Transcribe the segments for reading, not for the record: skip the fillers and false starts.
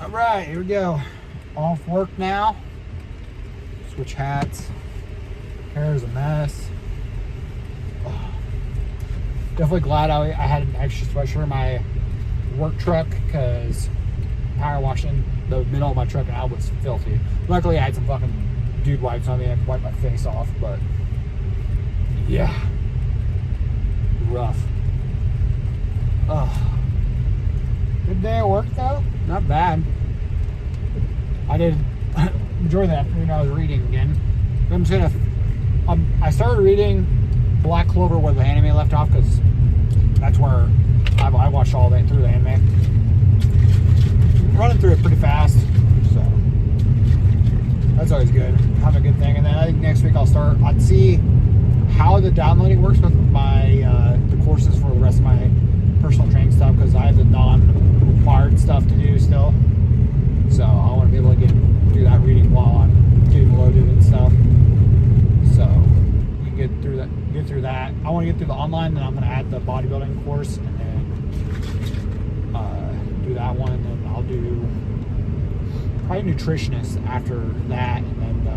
All right, here we go. Off work now. Switch hats. Hair is a mess. Oh. Definitely glad I had an extra sweatshirt in my work truck because power washing the middle of my truck and I was filthy. Luckily, I had some fucking dude wipes on me. I could wipe my face off, but yeah, rough. Oh. Good day at work though. Not bad. I did enjoy that afternoon. I was reading again. I'm just gonna. I started reading Black Clover where the anime left off because that's where I watched all that through the anime. Running through it pretty fast, so that's always good. Have a good thing, and then I think next week I'd see how the downloading works with my the courses for the rest of my personal training stuff because I have the non-required stuff to do still. So I want to be able to do that reading while I'm getting loaded and stuff. So we can get through that. I want to get through the online, then I'm going to add the bodybuilding course and then do that one, and then I'll do probably nutritionist after that, and then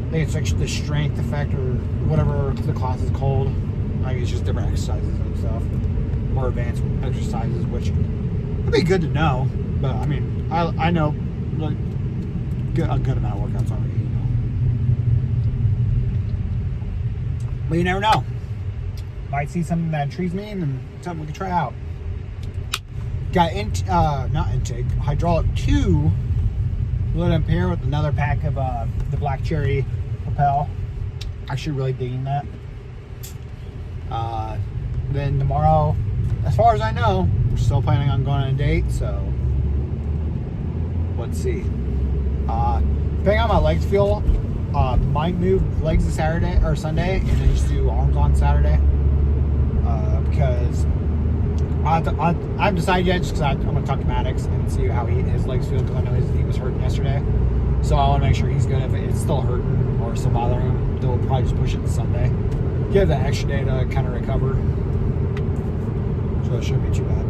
I think it's like the strength effect or whatever the class is called. I think it's just different exercises and stuff, more advanced exercises, which would be good to know. But I mean, I know like a good amount of workouts already, you know. But you never know. Might see something that intrigues me and something we can try out. Got not intake, hydraulic 2 lit up here with another pack of the Black Cherry Propel. Actually really digging that. Then tomorrow, as far as I know, we're still planning on going on a date, so let's see. Depending on my legs feel, might move legs to Saturday or Sunday and then just do arms on Saturday. Because I haven't decided yet, just because I'm going to talk to Maddox and see how his legs feel, because I know he was hurting yesterday. So I want to make sure he's good. If it's still hurting or still bothering him, then we'll probably just push it to Sunday. Give that extra day to kind of recover. So it shouldn't be too bad.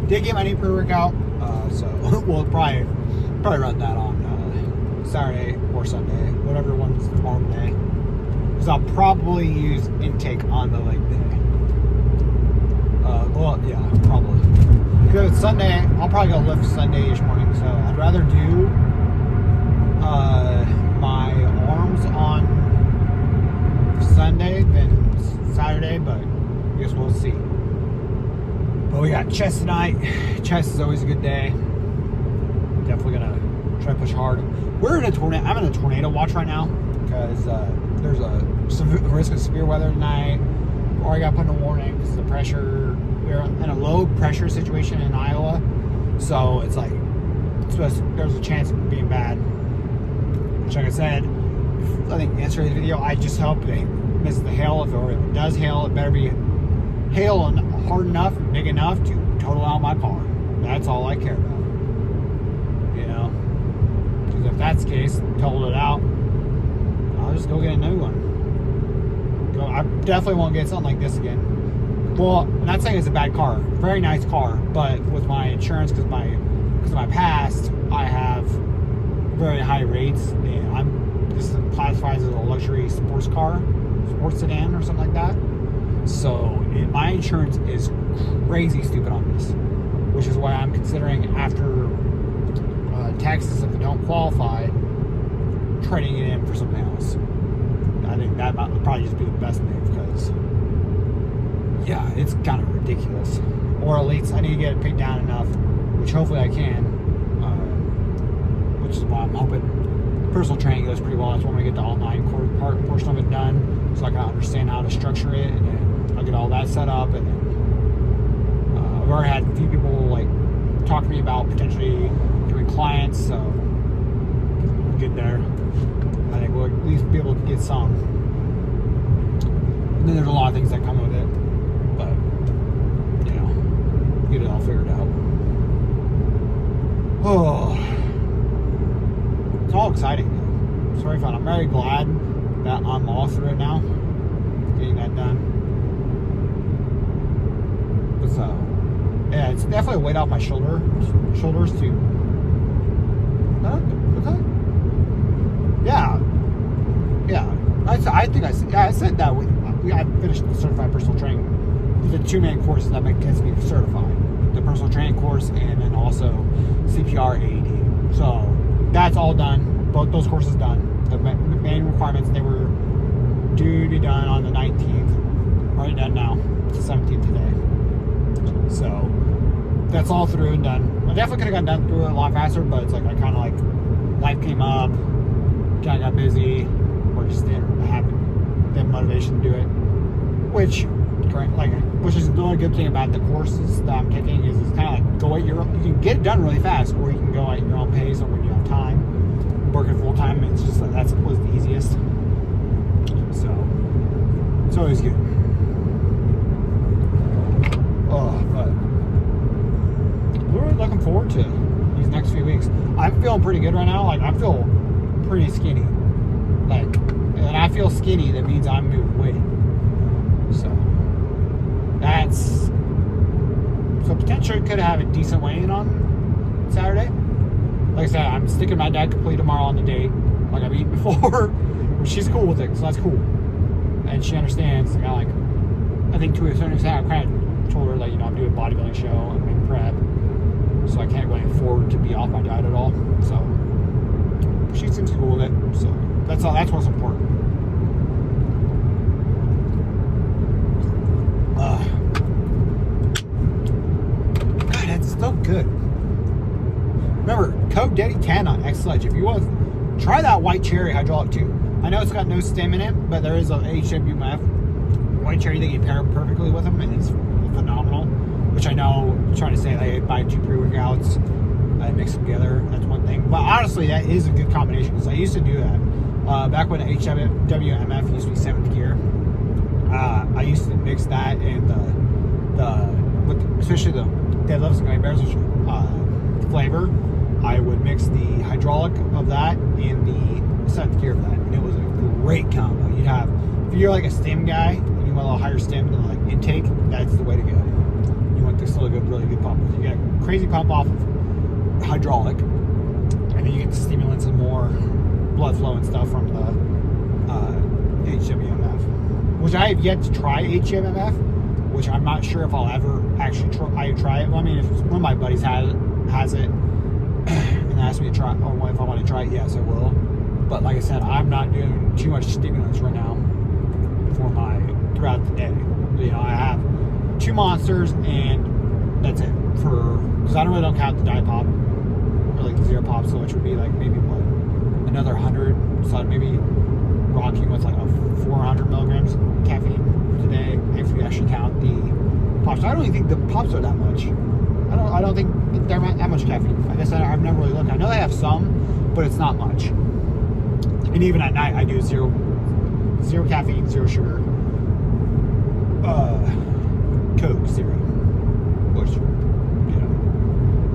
Did get my knee pre-workout, so we'll probably run that on Saturday or Sunday, whatever one's arm day. Because I'll probably use intake on the leg day. Well, yeah, probably. Because it's Sunday, I'll probably go lift Sunday-ish morning, so I'd rather do my arms on Sunday than Saturday, but I guess we'll see. But we got chest tonight. Chest is always a good day. Definitely gonna try to push hard. We're in a tornado. I'm in a tornado watch right now because there's some risk of severe weather tonight. Already got put in a warning because the pressure. We're in a low pressure situation in Iowa, so it's like there's a chance of being bad. Which, like I said, I think yesterday's video, I just hope they miss the hail. If it does hail, it better be hail hard enough, big enough to total out my car. That's all I care about. You know, because if that's the case, total it out, I'll just go get a new one. I definitely won't get something like this again. Well, I'm not saying it's a bad car. Very nice car, but with my insurance, because of my past, I have very high rates. And this classifies as a luxury sports sedan or something like that. So my insurance is crazy stupid on this, which is why I'm considering after taxes, if I don't qualify, trading it in for something else. I think that would probably just be the best move because, yeah, it's kind of ridiculous. Or at least I need to get it paid down enough, which hopefully I can, which is why I'm hoping personal training goes pretty well. I just want to get the online portion of it done so I can understand how to structure it, and then I'll get all that set up. And then I've already had a few people like talk to me about potentially doing clients, so we'll get there. I think we'll at least be able to get some. And then there's a lot of things that come with it, but you know, get it all figured out. Oh, it's all exciting. It's very fun. I'm very glad that I'm all through it now. Getting that done. But so, yeah, it's definitely a weight off my shoulders to. What's that? Yeah. I think I said that. I finished the certified personal training. The two main courses that gets me certified: the personal training course and then also CPR AED. So that's all done. Both those courses done. The main requirements, they were due to be done on the 19th. Already done now. It's the 17th today. So that's all through and done. I definitely could have gotten done through it a lot faster, but it's like I kind of like life came up, kind of got busy, or just didn't have the motivation to do it. Which is the only good thing about the courses that I'm taking is it's kind of like go at you can get it done really fast, or you can go at your own pace, or when you have time. Working full time, it's just like that was the easiest. So it's always good. But we're really looking forward to these next few weeks. I'm feeling pretty good right now. Like I feel pretty skinny. Like, and I feel skinny, that means I'm moving weight. So potentially could have a decent weigh-in on Saturday. Like I said, I'm sticking my dad completely tomorrow on the date, like I've eaten before. She's cool with it, so that's cool, and she understands. I think to a certain extent, I kind of told her like, I'm doing a bodybuilding show, I'm in prep, so I can't really afford to be off my diet at all. So she seems cool with it. So that's all. That's what's important. God, that's so good. Remember, code Daddy10 on X-Sledge. If you want to try that white cherry hydraulic too. I know it's got no stem in it, but there is a HWMF white cherry that you pair perfectly with them, and it's phenomenal. Which I know, I'm trying to say, like, buy 2 pre-workouts, I mix them together. That's one thing. But honestly, that is a good combination because I used to do that. Back when the HWMF used to be 7th gear, I used to mix that and especially the Deadlifts and Gummy Bears flavor. I would mix the hydraulic of that in the 7th gear of that, and it was a great combo. You'd have, if you're like a stem guy and you want a little higher stem than like intake, that's the way to go. You want this really good pump. You get a crazy pump off of hydraulic, and then you get the stimulants and more blood flow and stuff from the HWMF, which I have yet to try HWMF, which I'm not sure if I'll ever actually try it. Well, I mean, if one of my buddies has it and asked me to try, or if I want to try it, yes, I will. But like I said, I'm not doing too much stimulants right now for throughout the day. I have 2 monsters and that's it. Because I really don't count the diet pop or like the zero pop, so which would be like maybe another 100. So I'd maybe rocking with like a 400 milligrams caffeine today if you actually count the pops. I don't even think the pops are that much. I don't think they're that much caffeine. I guess I've never really looked. I know they have some, but it's not much. And even at night, I do zero caffeine, 0 sugar, Coke, 0. Bush,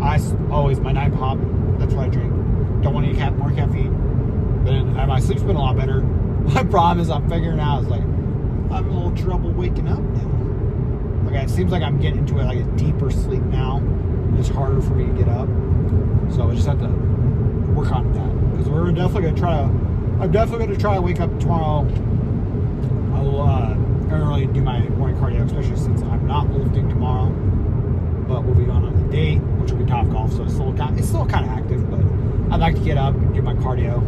I always, my night pop, that's what I drink. Don't want any more caffeine. Then my sleep's been a lot better. My problem is I'm figuring out, like, I'm having a little trouble waking up now. Like, it seems like I'm getting into like a deeper sleep now. It's harder for me to get up. So I just have to work on that. Because I'm definitely going to try to wake up tomorrow. I'll early do my morning cardio, especially since I'm not lifting tomorrow. But we'll be on a date, which will be Top Golf, so it's still kind of active. But I'd like to get up and do my cardio,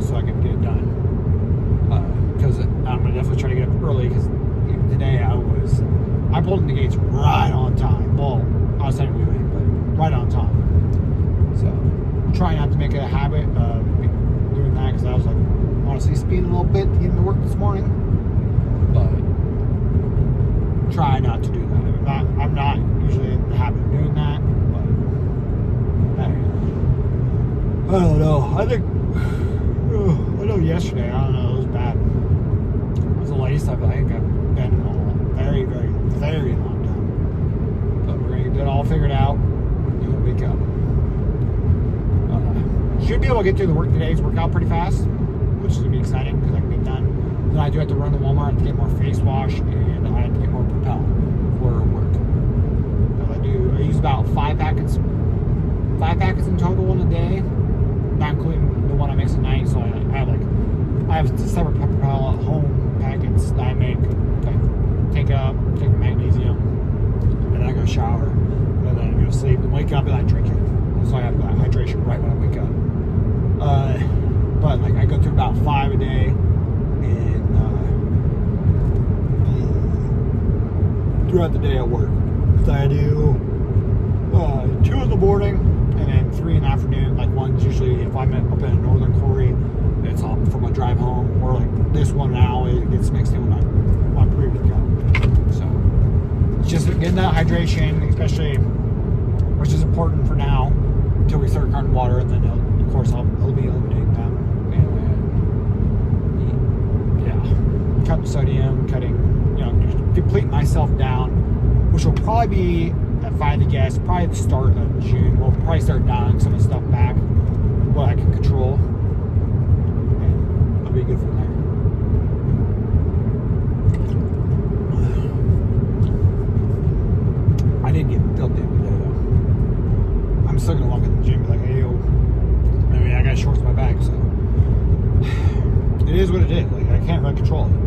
so I can get it done. Because I'm gonna definitely try to get up early. Because even today I pulled in the gates right on time. Well, I was technically late, but right on time. So I'm trying not to make it a habit of doing that, because I was like honestly speeding a little bit to get into work this morning. But try not to do that. I'm not usually in the habit of doing that, but hey, I don't know. I know yesterday, I don't know, it was bad. It was the latest I think I've been in a very, very, very long time. But we're gonna get it all figured out and wake up. Should be able to get through the today's workout pretty fast, which is gonna be exciting because I can get done I do have to run to Walmart. I have to get more face wash, and I have to get more Propel for work. I use about 5 packets in total in a day, not including the one I mix at night. So I have separate Propel at home packets that I make. Take the magnesium, and then I go shower, and then I go to sleep, and wake up and I drink it. So I have that hydration right when I wake up. But like I go through about 5 a day, and throughout the day at work. So I do 2 in the morning and then 3 in the afternoon. Like one's usually if I'm up in a northern quarry, it's for my drive home, or like this one now it gets mixed in with my pre-workout. So it's just getting that hydration, especially, which is important for now until we start cutting water, and then of course I'll be eliminating them. And yeah, cutting sodium, deplete myself down, which will probably be, if I had to guess, probably the start of June. We'll probably start dialing some of the stuff back, what I can control, and it'll be good from there. I didn't get built in today though. I'm still gonna walk in the gym and be like, hey yo, I mean I got shorts in my bag, so it is what it is. Like I can't really control it. You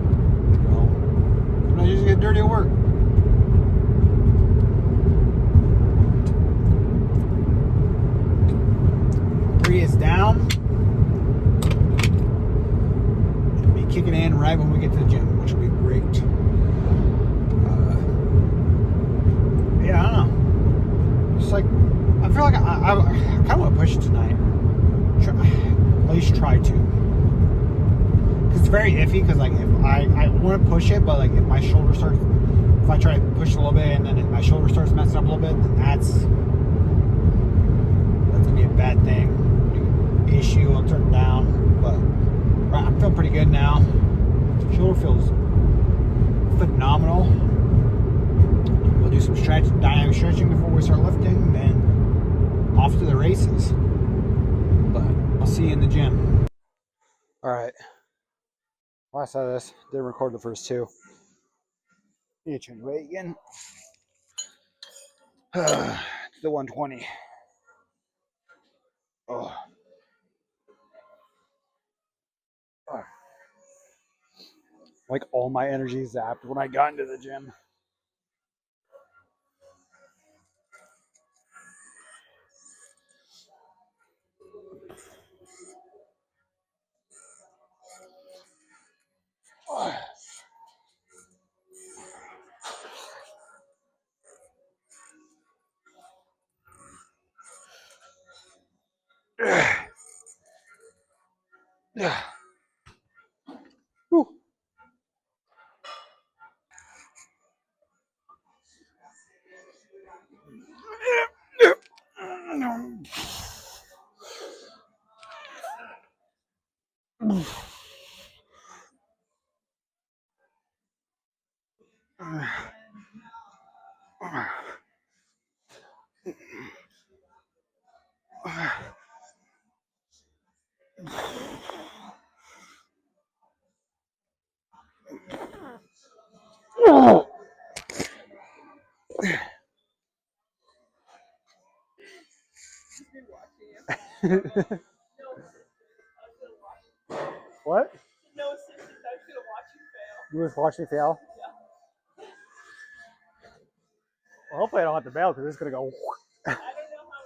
know? Sometimes you just get dirty at work. Is down. Should be kicking in right when we get to the gym, which will be great. Yeah, I don't know. Just like I feel like I kind of want to push it tonight. At least try to. Cause it's very iffy. Cause like if I want to push it, but like if my shoulder starts, if I try to push it a little bit and then if my shoulder starts messing up a little bit, then that's gonna be a bad thing. Issue, I'll turn it down, but I'm feeling pretty good now. Shoulder feels phenomenal. We'll do some dynamic stretching before we start lifting, then off to the races. But I'll see you in the gym. Alright. Last of this, didn't record the first 2. Need to change weight again. To the 120. Oh. Like all my energy zapped when I got into the gym. Yeah. Whew. What? No, since I was gonna watch you fail. You was watching me fail? Yeah. Well, hopefully I don't have to bail because it's gonna go. I don't know how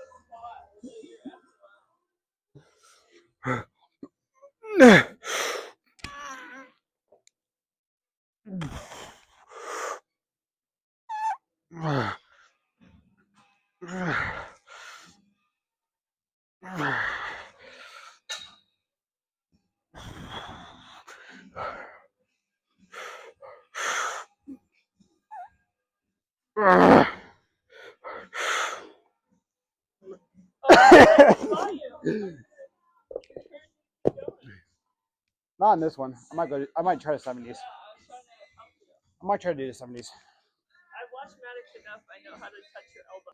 Not on this one. I might try the 70s. I might try to do the 70s. I've watched Maddox enough. I know how to touch your elbow.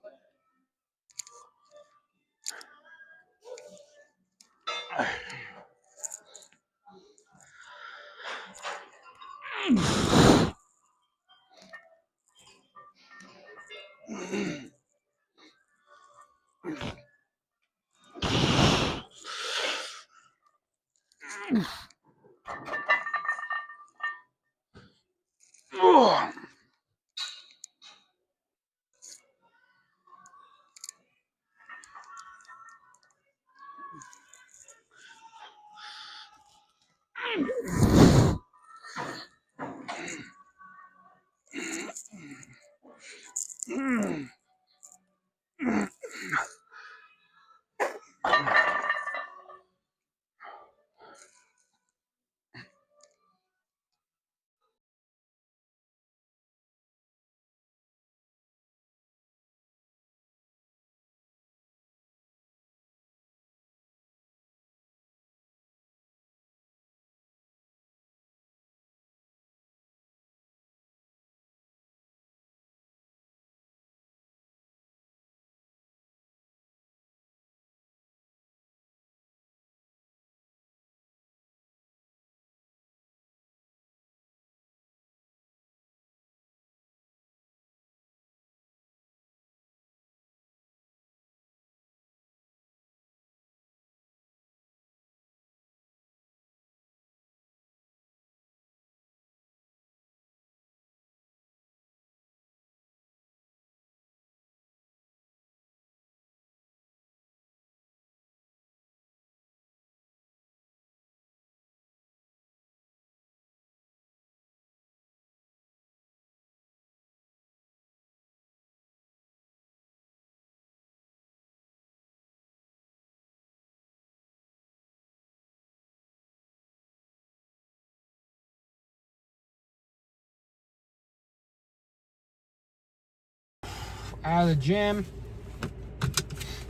Out of the gym.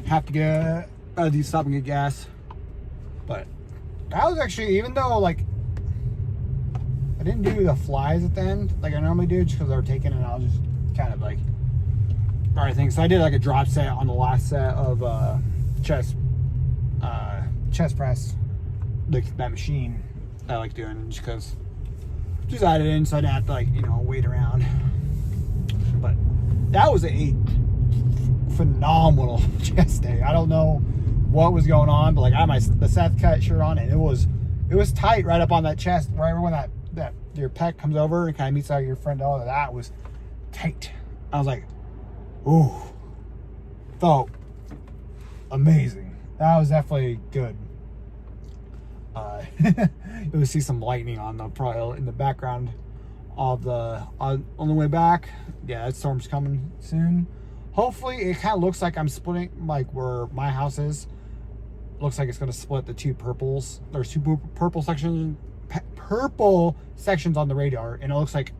Have to get stop and get gas. But that was actually, even though like I didn't do the flies at the end like I normally do, just because they were taken, and I was just kind of like alright things. So I did like a drop set on the last set of chest press, like that machine I like doing, just because just added in so I didn't have to like, you know, wait around. But that was a phenomenal chest day. I don't know what was going on, but like I had the Seth cut shirt on, and it was tight right up on that chest, right when that your pec comes over and kind of meets out your front elbow. That was tight. I was like, ooh, felt amazing. That was definitely good. You'll see some lightning on the probably in the background of the on the way back. Yeah, that storm's coming soon. Hopefully it kind of looks like I'm splitting, like where my house is. Looks like it's going to split the two purples. There's two purple sections on the radar, and it looks like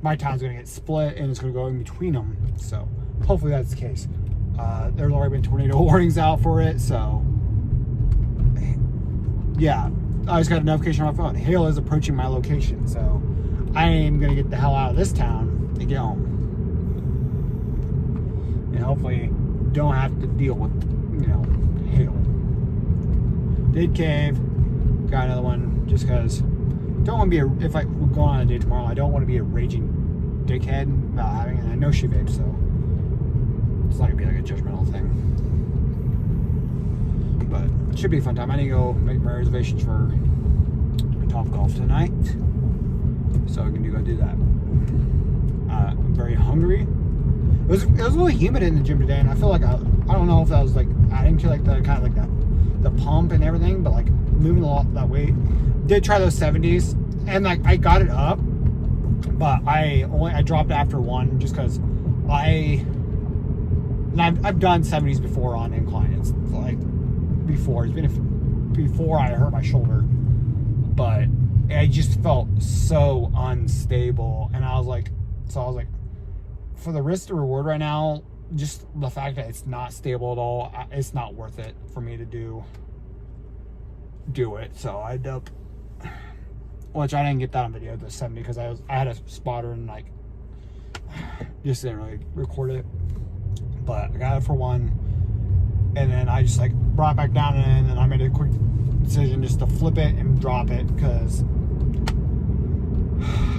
my town's going to get split and it's going to go in between them. So hopefully that's the case. There's already been tornado warnings out for it, so yeah. I just got a notification on my phone. Hail is approaching my location, so I am going to get the hell out of this town and get home. And hopefully don't have to deal with, you know, hail. Did cave. Got another one just because don't want to be if I go on a day tomorrow, I don't want to be a raging dickhead about having it. I know she vapes, so it's not going to be like a judgmental thing. But it should be a fun time. I need to go make my reservations for Topgolf tonight, so I can go do that. I'm very hungry. It was a little humid in the gym today, and I feel like I don't know if that was like adding to like the kind of like the pump and everything, but like moving a lot that weight. Did try those 70s, and like I got it up, but I dropped after one just because I've done 70s before on incline. It's like before I hurt my shoulder, but I just felt so unstable, and I was like, for the risk to reward right now, just the fact that it's not stable at all, it's not worth it for me to do it. So I ended up, which I didn't get that on video, the 70, because I had a spotter and like just didn't really record it. But I got it for one, and then I just like brought it back down, and then I made a quick decision just to flip it and drop it, because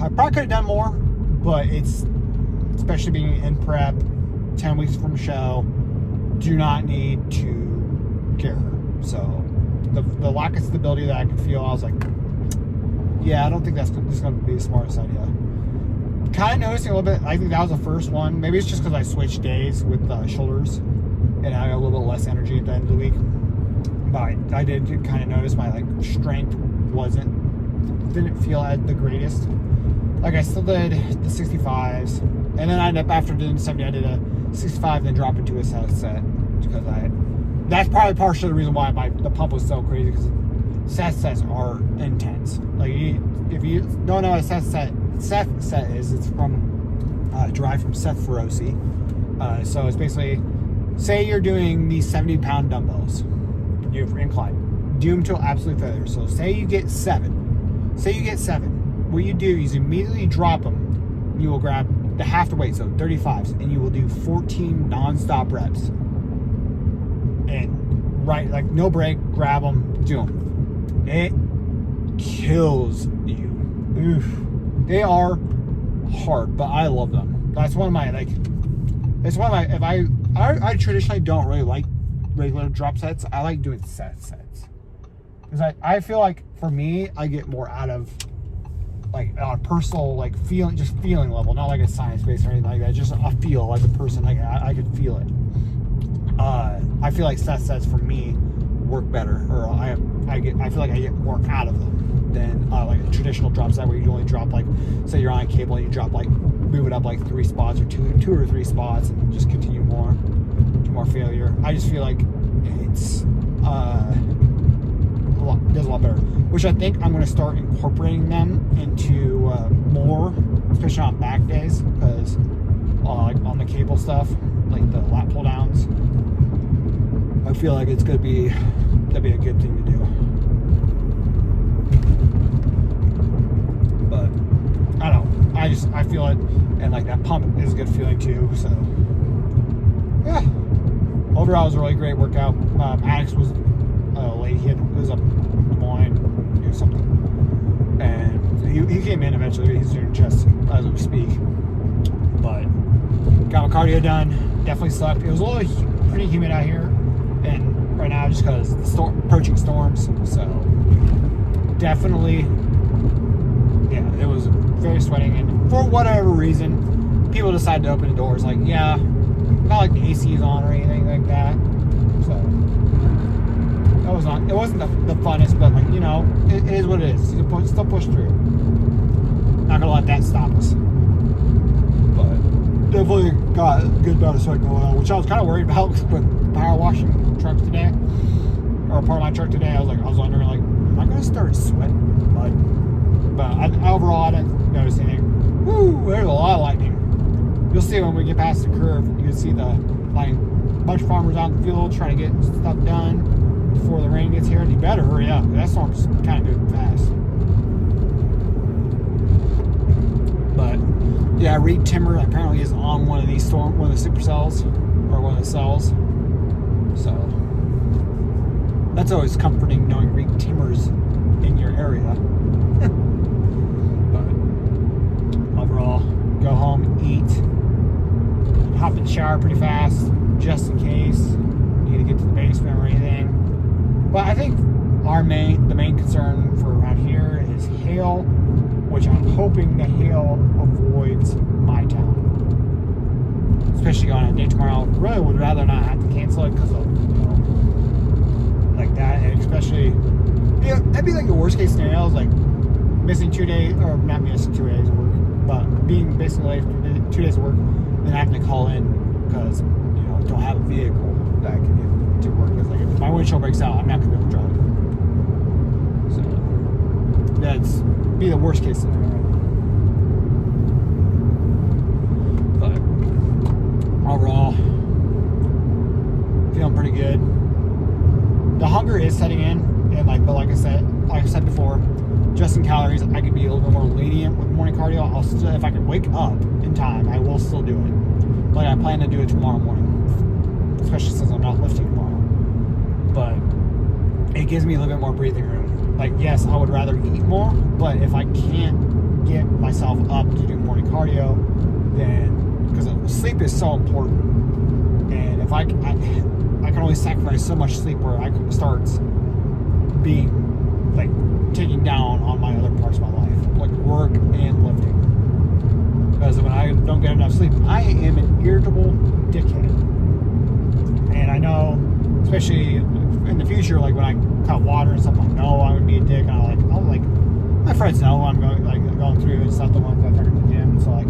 I probably could have done more, but it's, especially being in prep, 10 weeks from show, do not need to care. So the lack of stability that I could feel, I was like, yeah, I don't think this is going to be the smartest idea. Kind of noticing a little bit, I think that was the first one. Maybe it's just because I switched days with shoulders and I got a little bit less energy at the end of the week. But I did kind of notice my like strength didn't feel at the greatest. Like I still did the 65s, and then I ended up, after doing 70, I did a 65, then dropped into a set because that's probably partially the reason why the pump was so crazy, because sets are intense. Like if you don't know what a set is, it's derived from Seth Feroce. So it's basically, say you're doing these 70-pound dumbbells, you have incline, do them till absolute failure. So say you get seven. What you do is immediately drop them. You will grab the half the weight, so 35s, and you will do 14 non-stop reps. And like no break, grab them, do them. It kills you. Oof. They are hard, but I love them. That's one of my I traditionally don't really like regular drop sets. I like doing sets. Because I feel like, for me, I get more out of, like, a personal, like, feeling level, not like a science-based or anything like that, just a feel, like a person, like, I could feel it. I feel like sets for me work better, or I feel like I get more out of them than, like, a traditional drop set where you only drop, like, say you're on a cable and you drop, like, move it up, like, 3 spots or two or 3 spots and just continue more failure. I just feel like it's, does a lot better, which I think I'm going to start incorporating them into more, especially on back days, because like on the cable stuff, like the lat pull downs, I feel like that'd be a good thing to do. But I don't know, I feel it, and like that pump is a good feeling too. So yeah, overall it was a really great workout. Alex was late. He was up in Des Moines doing something, and he came in eventually. He's doing chest as we speak, but got my cardio done. Definitely slept. It was a little pretty humid out here, and right now just because approaching storms. So definitely, yeah, it was very sweating, and for whatever reason, people decided to open the doors. Like, yeah, not like the AC is on or anything like that. So it wasn't the funnest, but like, you know, it is what it is. You can still push through. Not gonna let that stop us. But definitely got a good amount of sweat going on, which I was kind of worried about with power washing trucks today, or part of my truck today. I was wondering, like, am I gonna start sweating mud? But overall, I didn't notice anything. Woo! There's a lot of lightning. You'll see when we get past the curve. You can see the lightning. A bunch of farmers out in the field trying to get stuff done before the rain gets here. And you better hurry up. That storm's kind of moving fast. But yeah, Reed Timmer apparently is on one of the supercells, or one of the cells. So that's always comforting, knowing Reed Timmer's in your area. But overall, go home, eat, hop in the shower pretty fast, just in case you need to get to the basement or anything. But I think the main concern for around here is hail, which I'm hoping the hail avoids my town. Especially on a day tomorrow. Really would rather not have to cancel it because of, like that. And especially, that'd be like the worst case scenario, is like missing 2 days, or not missing 2 days of work, but being basically late for 2 days of work, and having to call in because, don't have a vehicle that I can get to work with. Like, if my windshield breaks out, I'm not going to be able to drive. So that's be the worst case scenario. But overall, feeling pretty good. The hunger is setting in, and like I said before, just in calories, I could be a little bit more lenient with morning cardio. I'll still, if I can wake up in time, I will still do it. But I plan to do it tomorrow morning, especially since I'm not lifting tomorrow. But it gives me a little bit more breathing room. Like, yes, I would rather eat more, but if I can't get myself cardio, then because sleep is so important, and if I can only sacrifice so much sleep where I starts being like taking down on my other parts of my life, like work and lifting. Because when I don't get enough sleep, I am an irritable dickhead. And I know, especially in the future, like when I cut water and stuff, I know I'm gonna be a dick, and I'll like my friends know I'm going through and stuff. The ones that are in the gym, so like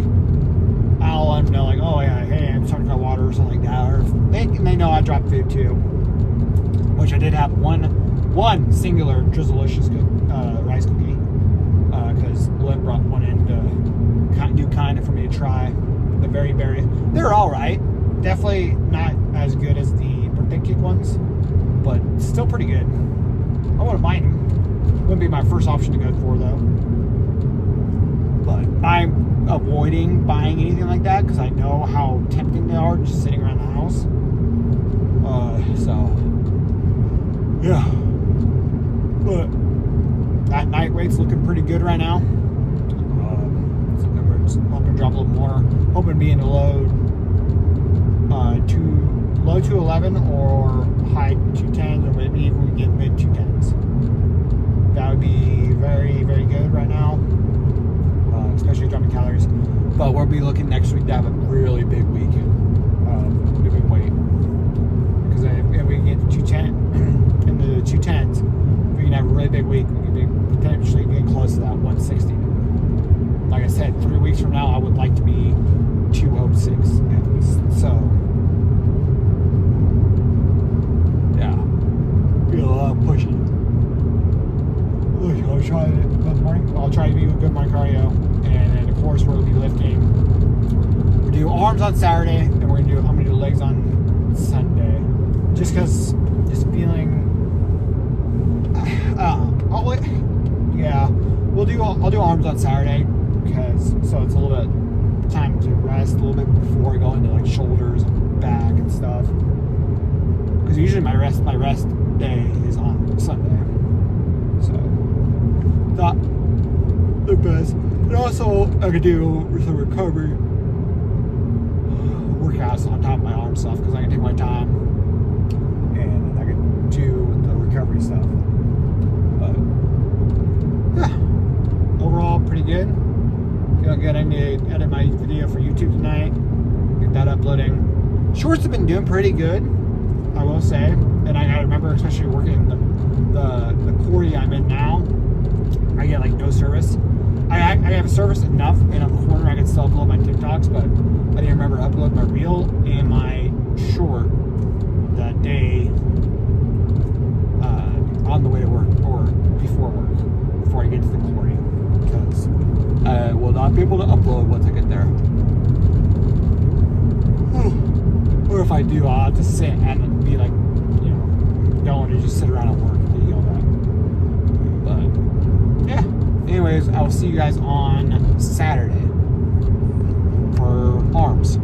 I'll let them know, like, oh yeah, hey, I'm starting to cut water or something like that, or they know I drop food too, which I did have one singular Drizzleicious rice cookie, because Lynn brought one in to do kind of for me to try. The very berry, they're all right. Definitely not as good as the birthday cake ones, but still pretty good. I wouldn't mind them. Wouldn't be my first option to go for though. But I'm avoiding buying anything like that because I know how tempting they are just sitting around the house. So yeah. But that night weight's looking pretty good right now. So we're just hoping to drop a little more. Hoping to be in the low 211 or high 210s, or maybe even we get mid 210s. That would be very, very good right now, especially dropping calories. But we'll be looking next week to have a really big week, big weight. Because if we can get 210 into the 210s, if we can have a really big week, we can be potentially get close to that 160. Like I said, 3 weeks from now, I would like to be 206 at least. So yeah, be a lot of pushing. I'll try to be with good morning cardio, and then of course we'll be lifting. We'll do arms on Saturday, and I'm gonna do legs on Sunday. Just because, just feeling. I'll do arms on Saturday because so it's a little bit time to rest a little bit before I go into like shoulders and back and stuff. Because usually my rest day is on Sunday, so not the best. And also I could do some recovery workouts on top of my arm stuff because I can take my time and I can do the recovery stuff. But yeah, overall pretty good. Feeling good. I need to edit my video for YouTube tonight. Get that uploading. Shorts have been doing pretty good, I will say. And I gotta remember, especially working in the quarry I'm in now, I get like no service. I have a service enough in a corner I can still upload my TikToks, but I didn't remember to upload my reel and my short that day on the way to work or before work, before I get to the quarry, because I will not be able to upload once I get there. Or if I do, I'll have to sit and be like, don't want to just sit around and work and all that. But yeah, anyways, I will see you guys on Saturday for arms.